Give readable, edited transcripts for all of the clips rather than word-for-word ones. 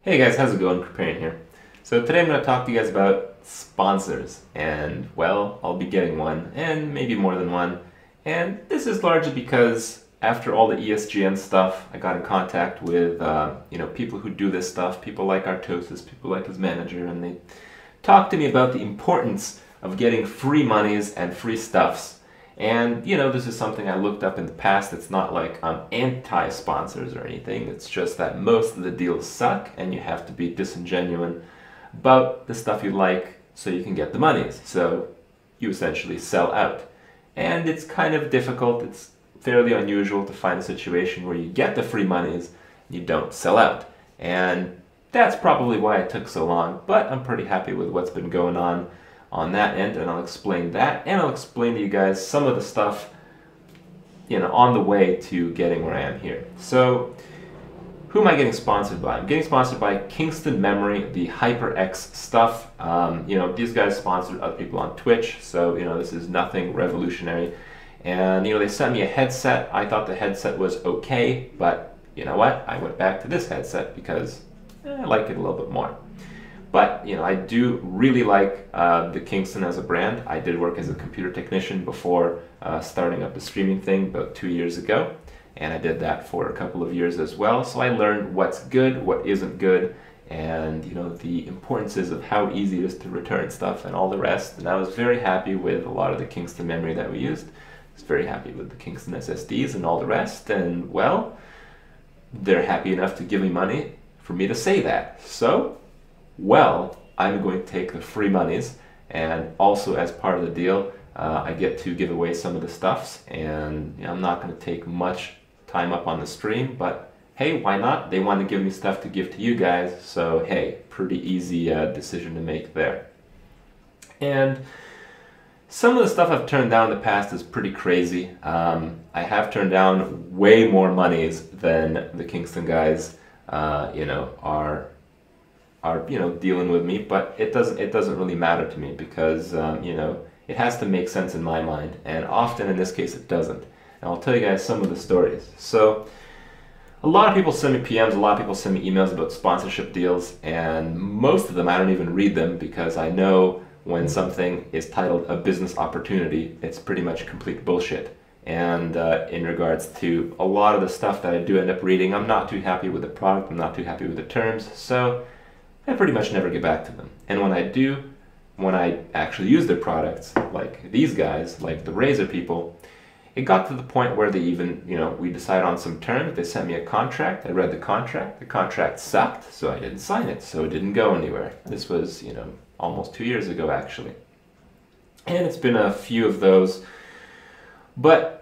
Hey guys, how's it going? Kripp here. So today I'm going to talk to you guys about sponsors, and well, I'll be getting one, and maybe more than one. And this is largely because after all the ESGN stuff, I got in contact with people who do this stuff, people like Artosis, people like his manager, and they talked to me about the importance of getting free monies and free stuffs. And, this is something I looked up in the past. It's not like I'm anti-sponsors or anything. It's just that most of the deals suck and you have to be disingenuous about the stuff you like so you can get the monies. So you essentially sell out. And it's kind of difficult. It's fairly unusual to find a situation where you get the free monies and you don't sell out. And that's probably why it took so long. But I'm pretty happy with what's been going on that end, and I'll explain that, and I'll explain to you guys some of the stuff, on the way to getting where I am here. So, who am I getting sponsored by? I'm getting sponsored by Kingston Memory, the HyperX stuff. These guys sponsored other people on Twitch, so, this is nothing revolutionary. And, they sent me a headset. I thought the headset was okay, but you know what? I went back to this headset because I like it a little bit more. But, I do really like the Kingston as a brand. I did work as a computer technician before starting up the streaming thing about 2 years ago. And I did that for a couple of years as well. So I learned what's good, what isn't good, and, the importances of how easy it is to return stuff and all the rest. And I was very happy with a lot of the Kingston memory that we used. I was very happy with the Kingston SSDs and all the rest. And, well, they're happy enough to give me money for me to say that. So, well, I'm going to take the free monies, and also as part of the deal, I get to give away some of the stuffs, and I'm not going to take much time up on the stream, but hey, why not? They want to give me stuff to give to you guys, so hey, pretty easy decision to make there. And some of the stuff I've turned down in the past is pretty crazy. I have turned down way more monies than the Kingston guys, are dealing with me, but it doesn't really matter to me because it has to make sense in my mind, and often in this case it doesn't. And I'll tell you guys some of the stories. So a lot of people send me PMs, a lot of people send me emails about sponsorship deals, and most of them I don't even read them because I know when something is titled a business opportunity, it's pretty much complete bullshit. And in regards to a lot of the stuff that I do end up reading, I'm not too happy with the product, I'm not too happy with the terms, so I pretty much never get back to them. And when I do, when I actually use their products, like these guys, like the Razer people, it got to the point where they even, we decided on some terms, they sent me a contract, I read the contract sucked, so I didn't sign it, so it didn't go anywhere. This was, almost 2 years ago actually. And it's been a few of those, but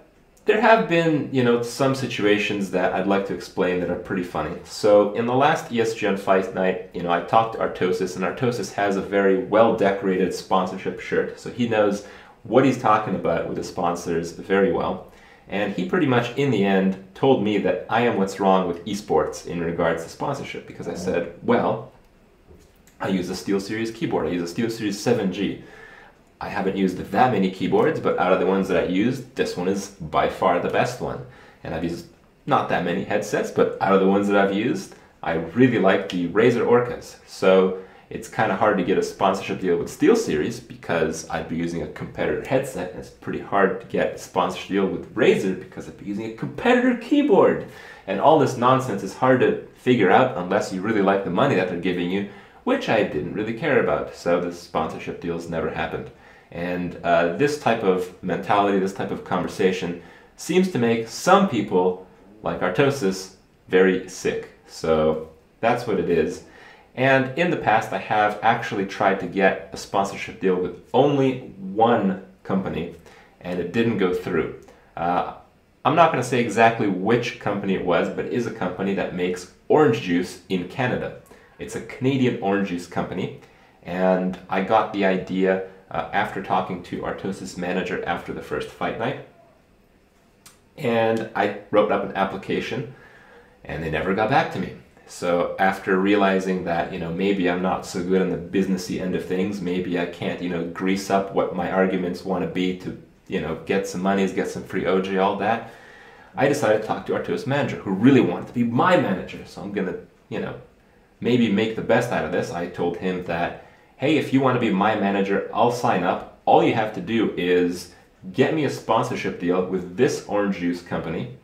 there have been, some situations that I'd like to explain that are pretty funny. So in the last ESGN fight night, I talked to Artosis, and Artosis has a very well-decorated sponsorship shirt, so he knows what he's talking about with the sponsors very well. And he pretty much, in the end, told me that I am what's wrong with esports in regards to sponsorship, because I said, well, I use a SteelSeries keyboard, I use a SteelSeries 7G. I haven't used that many keyboards, but out of the ones that I used, this one is by far the best one. And I've used not that many headsets, but out of the ones that I've used, I really like the Razer Orcas. So it's kind of hard to get a sponsorship deal with SteelSeries because I'd be using a competitor headset, and it's pretty hard to get a sponsorship deal with Razer because I'd be using a competitor keyboard. And all this nonsense is hard to figure out unless you really like the money that they're giving you, which I didn't really care about. So the sponsorship deals never happened. And this type of mentality, this type of conversation seems to make some people, like Artosis, very sick. So that's what it is. And in the past, I have actually tried to get a sponsorship deal with only one company, and it didn't go through. I'm not going to say exactly which company it was, but it is a company that makes orange juice in Canada. It's a Canadian orange juice company, and I got the idea after talking to Artosis' manager after the first fight night. And I wrote up an application, and they never got back to me. So after realizing that, maybe I'm not so good on the businessy end of things, maybe I can't, grease up what my arguments want to be to, get some monies, get some free OJ, all that, I decided to talk to Artosis' manager, who really wanted to be my manager. So I'm going to, maybe make the best out of this, I told him that, hey, if you want to be my manager, I'll sign up. All you have to do is get me a sponsorship deal with this orange juice company,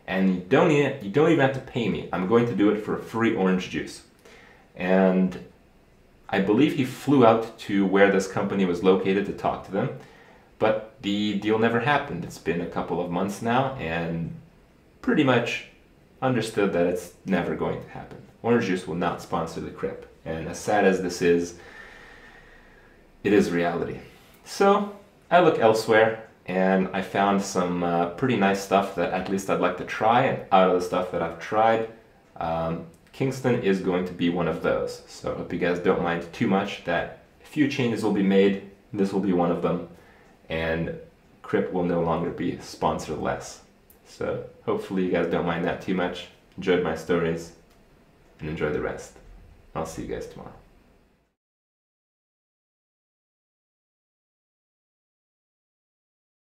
and you don't even have to pay me. I'm going to do it for free orange juice. And I believe he flew out to where this company was located to talk to them, but the deal never happened. It's been a couple of months now, and pretty much understood that it's never going to happen. Orange juice will not sponsor the Kripp, and as sad as this is, it is reality. So I look elsewhere, and I found some pretty nice stuff that at least I'd like to try, and out of the stuff that I've tried, Kingston is going to be one of those. So I hope you guys don't mind too much that a few changes will be made. This will be one of them, and Kripp will no longer be sponsorless. So hopefully you guys don't mind that too much. Enjoyed my stories, and enjoy the rest. I'll see you guys tomorrow.